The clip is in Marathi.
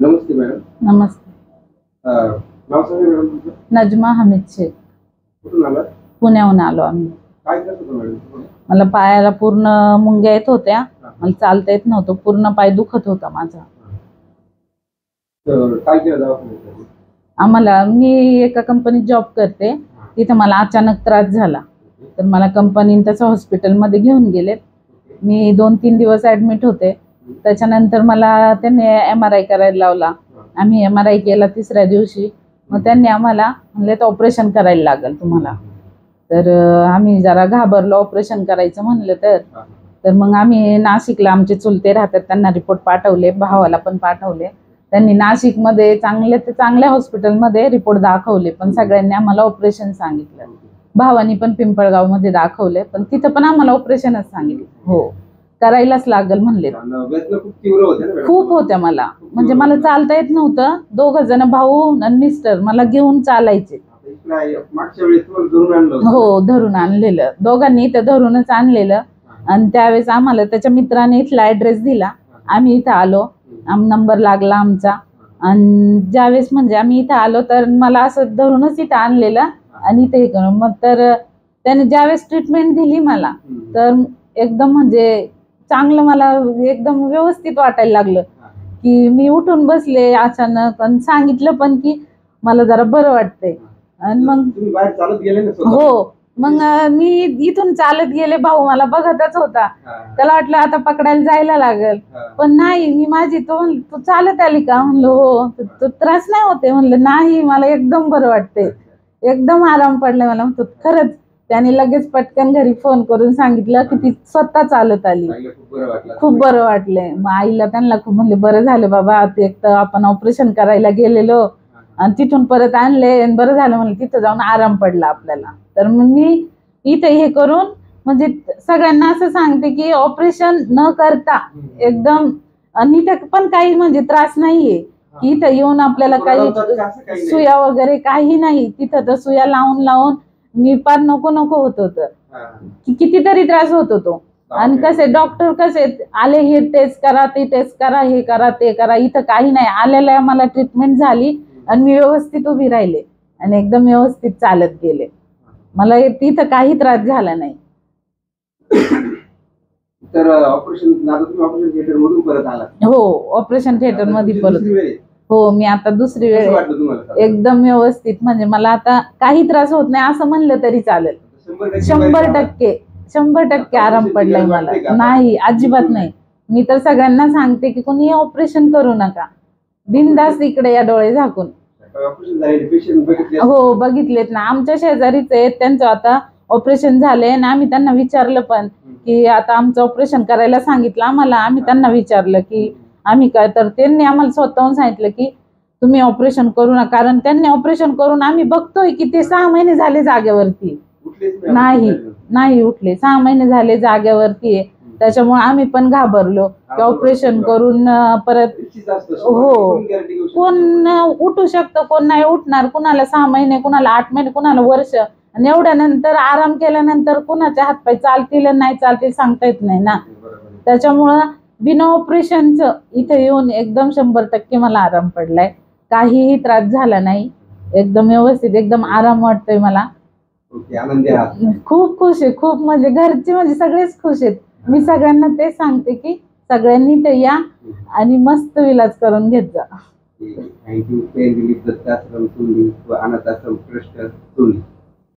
नमस्ते मॅडम. नमस्ते. नाव सांगा मॅडम तुमचं. नजमा हमीद शेख. कुठून आलात? पुण्याहून आलो आम्ही. काय करत होता मॅडम? मला पायाला पूर्ण मुंग्या येत होत्या, मला चालता येत नव्हतं, पूर्ण पाय दुखत होता माझा. तर काय केलं दवाखान्यात? आम्हाला मी एका कंपनीत जॉब करते, तिथे मला अचानक त्रास झाला, तर मला कंपनीने तसं हॉस्पिटलमध्ये घेऊन गेले. मी 2-3 दिवस ॲडमिट होते. त्याच्यानंतर मला त्यांनी MRI करायला लावला. आम्ही MRI केला 3ऱ्या दिवशी. मग त्यांनी आम्हाला म्हणले तर ऑपरेशन करायला लागेल तुम्हाला. तर आम्ही जरा घाबरलो, ऑपरेशन करायचं म्हणलं तर मग आम्ही नाशिकला, आमचे चुलते राहतात, त्यांना रिपोर्ट पाठवले, भावाला पण पाठवले. त्यांनी नाशिकमध्ये चांगल्या हॉस्पिटलमध्ये रिपोर्ट दाखवले, पण सगळ्यांनी आम्हाला ऑपरेशन सांगितलं. भावानी पण पिंपळगावमध्ये दाखवले, पण तिथं पण आम्हाला ऑपरेशनच सांगितलं. हो, करायलाच लागल म्हणले. खूप होत्या मला, म्हणजे मला चालता येत नव्हतं. 2 जण, भाऊ आणि मिस्टर, मला घेऊन चालायचे. हो, धरून आणलेलं, दोघांनी इथं धरूनच आणलेलं. आणि त्यावेळेस आम्हाला त्याच्या मित्राने इथला ॲड्रेस दिला, आम्ही इथं आलो, नंबर लागला आमचा. आणि ज्यावेळेस म्हणजे आम्ही इथं आलो तर मला असं धरूनच इथं आणलेलं आणि इथे करून मग तर त्याने ज्यावेळेस ट्रीटमेंट दिली मला, तर एकदम म्हणजे चांगलं, मला एकदम व्यवस्थित वाटायला लागलं की मी उठून बसले अचानक आणि सांगितलं पण की मला जरा बरं वाटतंय. आणि मग चालत गेले ना? हो, मग मी इथून चालत गेले. भाऊ मला बघतच होता, त्याला वाटलं आता पकडायला जायला लागेल, पण नाही. मी माझी तू चालत आली का म्हणलं हो. तो त्रास नाही होते म्हणलं नाही, मला एकदम बरं वाटते, एकदम आराम पडलाय मला. म्हणतो खरंच. त्याने लगेच पटकन घरी फोन करून सांगितलं की ती स्वतः चालत आली. खूप बरं वाटलंय. मग आईला त्यांना खूप म्हणले बरं झालं बाबा, ते एक तर आपण ऑपरेशन करायला गेलेलो आणि तिथून परत आणले आणि बरं झालं म्हणलं, तिथं जाऊन आराम पडला आपल्याला. तर मग मी इथे हे करून म्हणजे सगळ्यांना असं सांगते की ऑपरेशन न करता एकदम, आणि इथं पण काही म्हणजे त्रास नाहीये की इथं येऊन आपल्याला काही सुया वगैरे काही नाही. तिथं तर सुया लावून मी फार नको होत होतं, कितीतरी त्रास होत होतो. आणि कसे डॉक्टर कसे आले, हे टेस्ट करा, ते टेस्ट करा, हे करा, ते करा. इथं काही नाही, आलेल्या मला ट्रीटमेंट झाली आणि मी व्यवस्थित उभी राहिले आणि एकदम व्यवस्थित चालत गेले. मला तिथं काही त्रास झाला नाही. तर ऑपरेशन थिएटर मधून परत आला? हो, ऑपरेशन थिएटर मध्ये परत. हो, मी आता दुसरी वेळ एकदम व्यवस्थित, म्हणजे मला आता काही त्रास होत नाही असं म्हणलं तरी चालेल. 100% आराम पडलाय मला. नाही, अजिबात नाही. मी तर सगळ्यांना सांगते की कोणी ऑपरेशन करू नका, बिनधास्त इकडे या डोळे झाकून. हो, बघितलेत ना, आमच्या शेजारीच आहेत, त्यांचं आता ऑपरेशन झालंय आणि आम्ही त्यांना विचारलं पण की आता आमचं ऑपरेशन करायला सांगितलं आम्हाला. आम्ही त्यांना विचारलं की आम्ही काय, तर त्यांनी आम्हाला स्वतःहून सांगितलं की तुम्ही ऑपरेशन करू नका, कारण त्यांनी ऑपरेशन करून आम्ही बघतोय की ते 6 महिने झाले जागेवरती नाही उठले. 6 महिने झाले जागेवरती आहे. त्याच्यामुळे आम्ही पण घाबरलो की ऑपरेशन करून परत. हो, कोण उठू शकतं, कोण नाही उठणार. कुणाला 6 महिने, कुणाला 8 महिने, कुणाला वर्ष. आणि एवढ्यानंतर आराम केल्यानंतर कुणाच्या हातपाय चालतील नाही चालतील सांगता येत नाही ना. त्याच्यामुळं बिना ऑपरेशनचं इथे येऊन एकदम 100% मला आराम पडलाय, काहीही त्रास झाला नाही, एकदम व्यवस्थित, एकदम आराम वाटतोय मला. खूप खुश आहे, खूप. म्हणजे घरचे म्हणजे सगळेच खुश आहेत. मी सगळ्यांना ते सांगते की सगळ्यांनी ते या आणि मस्त इलाज करून घेत जा. Thank you. Pain relief Dattashram Chondi व अनाथ आश्रम ट्रस्ट चोंडी.